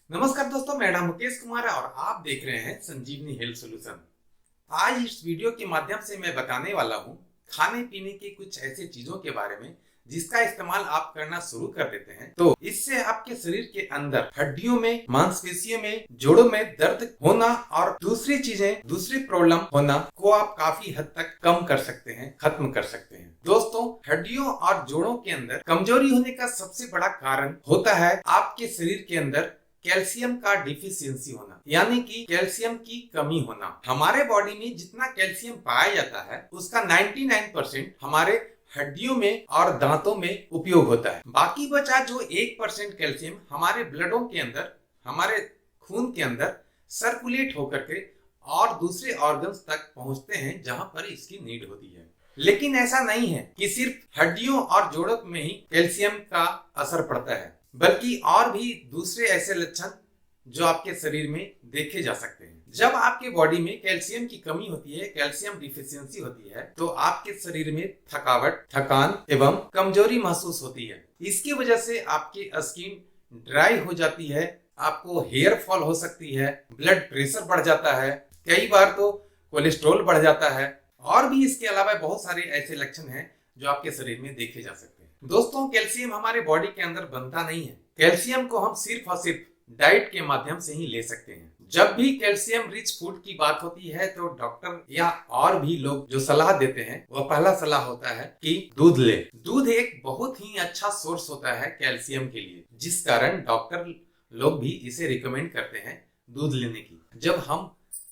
नमस्कार दोस्तों, मेरा नाम मुकेश कुमार है और आप देख रहे हैं संजीवनी हेल्थ सॉल्यूशन। आज इस वीडियो के माध्यम से मैं बताने वाला हूं खाने पीने की कुछ ऐसी चीजों के बारे में जिसका इस्तेमाल आप करना शुरू कर देते हैं तो इससे आपके शरीर के अंदर हड्डियों में, मांसपेशियों में, जोड़ों में दर्द होना और दूसरी प्रॉब्लम होना को आप काफी हद तक कम कर सकते हैं, खत्म कर सकते हैं। दोस्तों, हड्डियों और जोड़ों के अंदर कमजोरी होने का सबसे बड़ा कारण होता है आपके शरीर के अंदर कैल्शियम का डिफिशियंसी होना, यानी कि कैल्शियम की कमी होना। हमारे बॉडी में जितना कैल्शियम पाया जाता है उसका 99% हमारे हड्डियों में और दांतों में उपयोग होता है। बाकी बचा जो 1% कैल्शियम हमारे ब्लडों के अंदर, हमारे खून के अंदर सर्कुलेट होकर के और दूसरे ऑर्गन्स तक पहुंचते हैं जहां पर इसकी नीड होती है। लेकिन ऐसा नहीं है कि सिर्फ हड्डियों और जोड़ों में ही कैल्शियम का असर पड़ता है, बल्कि और भी दूसरे ऐसे लक्षण जो आपके शरीर में देखे जा सकते हैं। जब आपके बॉडी में कैल्शियम की कमी होती है, कैल्शियम डिफिशियंसी होती है, तो आपके शरीर में थकावट, थकान एवं कमजोरी महसूस होती है। इसकी वजह से आपकी स्किन ड्राई हो जाती है, आपको हेयर फॉल हो सकती है, ब्लड प्रेशर बढ़ जाता है, कई बार तो कोलेस्ट्रॉल बढ़ जाता है और भी इसके अलावा बहुत सारे ऐसे लक्षण हैं जो आपके शरीर में देखे जा सकते हैं। दोस्तों, कैल्शियम हमारे बॉडी के अंदर बनता नहीं है। कैल्शियम को हम सिर्फ और सिर्फ डाइट के माध्यम से ही ले सकते हैं। जब भी कैल्शियम रिच फूड की बात होती है तो डॉक्टर या और भी लोग जो सलाह देते हैं वह पहला सलाह होता है कि दूध ले। दूध एक बहुत ही अच्छा सोर्स होता है कैल्शियम के लिए, जिस कारण डॉक्टर लोग भी इसे रिकमेंड करते हैं दूध लेने की। जब हम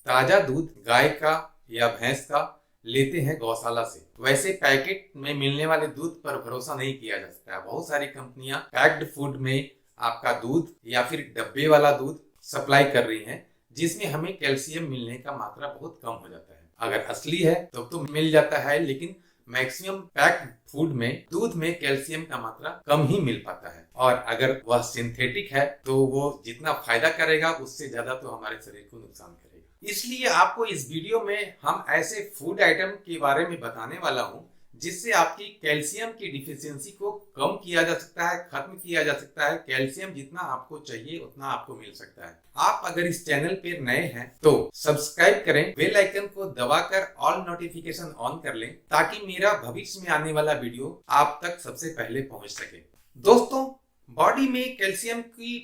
ताजा दूध गाय का या भैंस का लेते हैं गौशाला से, वैसे पैकेट में मिलने वाले दूध पर भरोसा नहीं किया जा सकता है। बहुत सारी कंपनियां पैक्ड फूड में आपका दूध या फिर डब्बे वाला दूध सप्लाई कर रही हैं, जिसमें हमें कैल्शियम मिलने का मात्रा बहुत कम हो जाता है। अगर असली है तो मिल जाता है, लेकिन मैक्सिमम पैक्ड फूड में दूध में कैल्शियम का मात्रा कम ही मिल पाता है। और अगर वह सिंथेटिक है तो वो जितना फायदा करेगा उससे ज्यादा तो हमारे शरीर को नुकसान करेगा। इसलिए आपको इस वीडियो में हम ऐसे फूड आइटम के बारे में बताने वाला हूँ जिससे आपकी कैल्शियम की डिफिशियंसी को कम किया जा सकता है, खत्म किया जा सकता है। कैल्शियम जितना आपको चाहिए उतना आपको मिल सकता है। आप अगर इस चैनल पे नए हैं तो सब्सक्राइब करें, बेल आइकन को दबाकर ऑल नोटिफिकेशन ऑन कर लें ताकि मेरा भविष्य में आने वाला वीडियो आप तक सबसे पहले पहुंच सके। दोस्तों, बॉडी में कैल्शियम की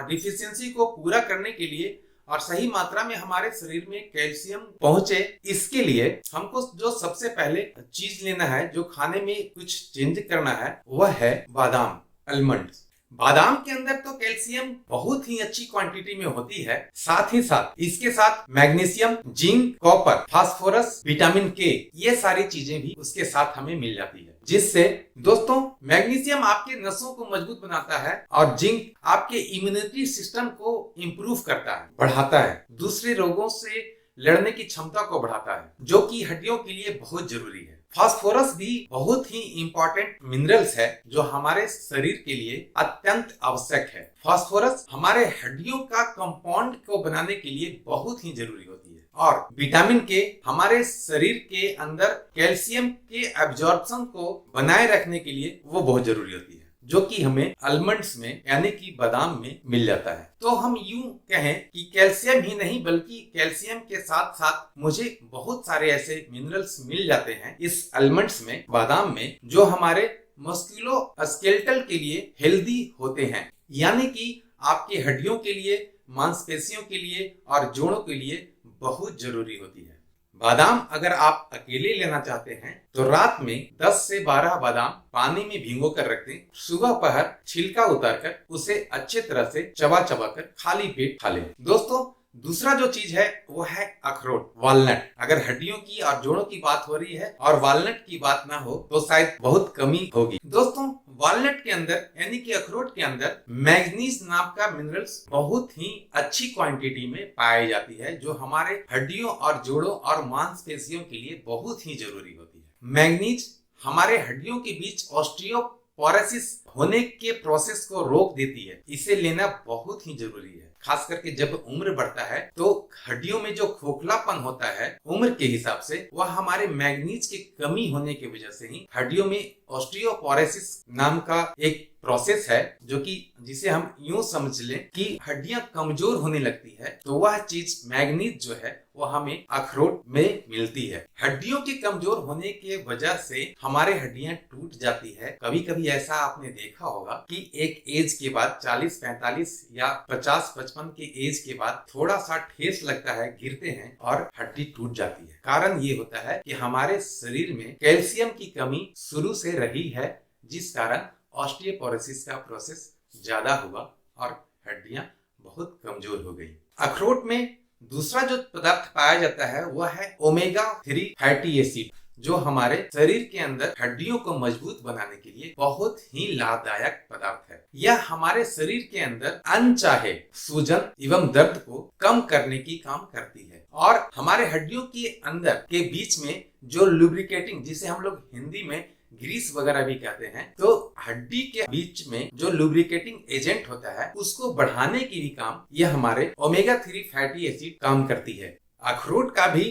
डिफिशियंसी को पूरा करने के लिए और सही मात्रा में हमारे शरीर में कैल्शियम पहुंचे, इसके लिए हमको जो सबसे पहले चीज लेना है, जो खाने में कुछ चेंज करना है, वह है बादाम, आलमंड। बादाम के अंदर तो कैल्शियम बहुत ही अच्छी क्वांटिटी में होती है। साथ ही साथ इसके साथ magnesium, zinc, copper, phosphorus, vitamin के, ये सारी चीजें भी उसके साथ हमें मिल जाती है। जिससे दोस्तों, मैग्नीशियम आपके नसों को मजबूत बनाता है और जिंक आपके इम्यूनिटी सिस्टम को इम्प्रूव करता है, बढ़ाता है, दूसरे रोगों से लड़ने की क्षमता को बढ़ाता है, जो कि हड्डियों के लिए बहुत जरूरी है। फास्फोरस भी बहुत ही इंपॉर्टेंट मिनरल्स है जो हमारे शरीर के लिए अत्यंत आवश्यक है। फास्फोरस हमारे हड्डियों का कंपाउंड को बनाने के लिए बहुत ही जरूरी होती है। और विटामिन के हमारे शरीर के अंदर कैल्शियम के एब्जॉर्प्शन को बनाए रखने के लिए वो बहुत जरूरी होती है, जो कि हमें आलमंड्स में यानी कि बादाम में मिल जाता है। तो हम यूं कहें कि कैल्शियम ही नहीं बल्कि कैल्शियम के साथ साथ मुझे बहुत सारे ऐसे मिनरल्स मिल जाते हैं इस आलमंड्स में, बादाम में, जो हमारे मस्कुलोस्केलेटल के लिए हेल्दी होते हैं, यानी कि आपकी हड्डियों के लिए, मांसपेशियों के लिए और जोड़ों के लिए बहुत जरूरी होती है। बादाम अगर आप अकेले लेना चाहते हैं तो रात में 10 से 12 बादाम पानी में भिगो कर रख दें। सुबह पहर छिलका उतारकर उसे अच्छे तरह से चबा चबा कर खाली पेट खा लें। दोस्तों, दूसरा जो चीज है वो है अखरोट, वॉलनट। अगर हड्डियों की और जोड़ों की बात हो रही है और वॉलनट की बात ना हो तो शायद बहुत कमी होगी। दोस्तों, वॉलनट के अंदर यानी कि अखरोट के अंदर मैग्नीज नाम का मिनरल्स बहुत ही अच्छी क्वांटिटी में पाई जाती है, जो हमारे हड्डियों और जोड़ों और मांसपेशियों के लिए बहुत ही जरूरी होती है। मैग्नीज हमारे हड्डियों के बीच ऑस्टियो ऑस्टियोपोरोसिस होने के प्रोसेस को रोक देती है। इसे लेना बहुत ही जरूरी है। खास करके जब उम्र बढ़ता है तो हड्डियों में जो खोखलापन होता है उम्र के हिसाब से, वह हमारे मैग्नीज की कमी होने की वजह से ही हड्डियों में ऑस्टियोपोरोसिस नाम का एक प्रोसेस है, जो कि जिसे हम यूं समझ लें कि हड्डियां कमजोर होने लगती है। तो वह चीज मैग्नीज जो है वो हमें अखरोट में मिलती है। हड्डियों के कमजोर होने के वजह से हमारे हड्डियां टूट जाती है। कभी कभी ऐसा आपने देखा होगा कि एक एज के बाद 40-45 या 50-55 के एज के बाद थोड़ा सा ठेस लगता है, गिरते हैं और हड्डी टूट जाती है। कारण ये होता है कि हमारे शरीर में कैल्शियम की कमी शुरू से रही है, जिस कारण ऑस्टियोपोरोसिस का प्रोसेस ज्यादा हुआ और हड्डियां बहुत कमजोर हो गई। अखरोट में दूसरा जो पदार्थ पाया जाता है वह है ओमेगा 3 फैटी एसिड, जो हमारे शरीर के अंदर हड्डियों को मजबूत बनाने के लिए बहुत ही लाभदायक पदार्थ है। यह हमारे शरीर के अंदर अनचाहे सूजन एवं दर्द को कम करने की काम करती है और हमारे हड्डियों के अंदर के बीच में जो लुब्रिकेटिंग, जिसे हम लोग हिंदी में ग्रीस वगैरह भी कहते हैं, तो हड्डी के बीच में जो लुब्रिकेटिंग एजेंट होता है उसको बढ़ाने की भी काम यह हमारे ओमेगा 3 फैटी एसिड काम करती है। अखरोट का भी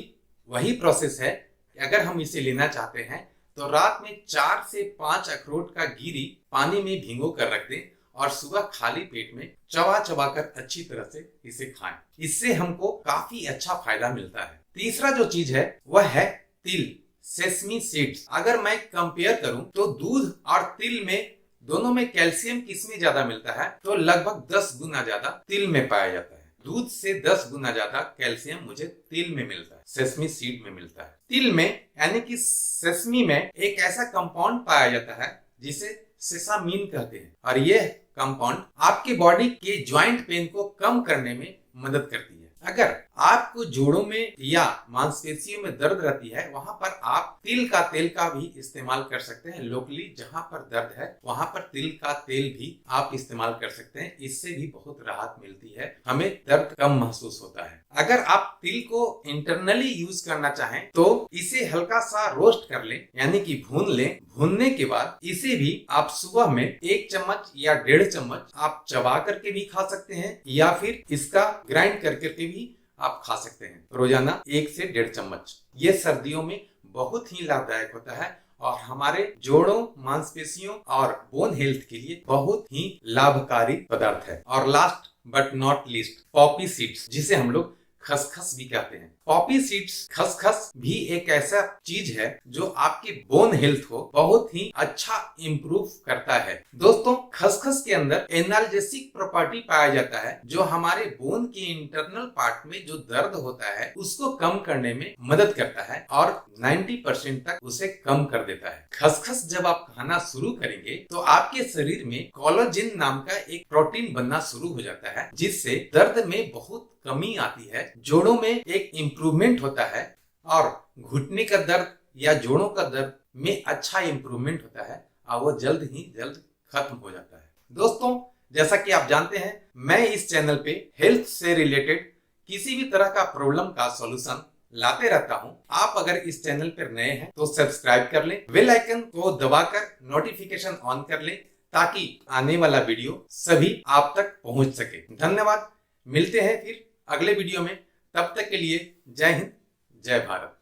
वही प्रोसेस है। अगर हम इसे लेना चाहते हैं तो रात में 4 से 5 अखरोट का गिरी पानी में भिगो कर रख दें और सुबह खाली पेट में चबा चबा कर अच्छी तरह से इसे खाएं। इससे हमको काफी अच्छा फायदा मिलता है। तीसरा जो चीज है वह है तिल, सेसमी सीड्स। अगर मैं कंपेयर करूं तो दूध और तिल में दोनों में कैल्शियम किसमें ज्यादा मिलता है, तो लगभग 10 गुना ज्यादा तिल में पाया जाता है। दूध से 10 गुना ज्यादा कैल्शियम मुझे तिल में मिलता है, सेसमी सीड में मिलता है। तिल में यानी कि सेसमी में एक ऐसा कंपाउंड पाया जाता है जिसे सेसामिन कहते हैं और यह कंपाउंड आपके बॉडी के ज्वाइंट पेन को कम करने में मदद करती है। अगर आपको जोड़ों में या मांसपेशियों में दर्द रहती है, वहां पर आप तिल का तेल का भी इस्तेमाल कर सकते हैं। लोकली जहां पर दर्द है वहां पर तिल का तेल भी आप इस्तेमाल कर सकते हैं। इससे भी बहुत राहत मिलती है, हमें दर्द कम महसूस होता है। अगर आप तिल को इंटरनली यूज करना चाहें तो इसे हल्का सा रोस्ट कर लें, यानी कि भून लें। भूनने के बाद इसे भी आप सुबह में 1 चम्मच या 1.5 चम्मच आप चबा करके भी खा सकते हैं या फिर इसका ग्राइंड करके भी आप खा सकते हैं। रोजाना 1 से 1.5 चम्मच। ये सर्दियों में बहुत ही लाभदायक होता है और हमारे जोड़ों, मांसपेशियों और बोन हेल्थ के लिए बहुत ही लाभकारी पदार्थ है। और last but not least, Poppy seeds, जिसे हम लोग खसखस भी कहते हैं। पॉपी सीड्स, खसखस भी एक ऐसा चीज है जो आपके बोन हेल्थ को बहुत ही अच्छा इंप्रूव करता है। दोस्तों, खसखस के अंदर एनाल्जेसिक प्रॉपर्टी पाया जाता है, जो हमारे बोन के इंटरनल पार्ट में जो दर्द होता है उसको कम करने में मदद करता है और 90% तक उसे कम कर देता है। खसखस जब आप खाना शुरू करेंगे तो आपके शरीर में कोलेजन नाम का एक प्रोटीन बनना शुरू हो जाता है, जिससे दर्द में बहुत कमी आती है, जोड़ों में एक इम्प्रूवमेंट होता है और घुटने का दर्द या जोड़ों का दर्द में अच्छा इम्प्रूवमेंट होता है और वो जल्द ही जल्द खत्म हो जाता है। दोस्तों, जैसा कि आप जानते हैं, मैं इस चैनल पे हेल्थ से रिलेटेड किसी भी तरह का प्रॉब्लम का सॉल्यूशन लाते रहता हूं। आप अगर इस चैनल पर नए हैं तो सब्सक्राइब कर लें, बेल आइकन को दबाकर नोटिफिकेशन ऑन कर लें ताकि आने वाला वीडियो सभी आप तक पहुंच सके। धन्यवाद। मिलते हैं फिर अगले वीडियो में। तब तक के लिए जय हिंद, जय भारत।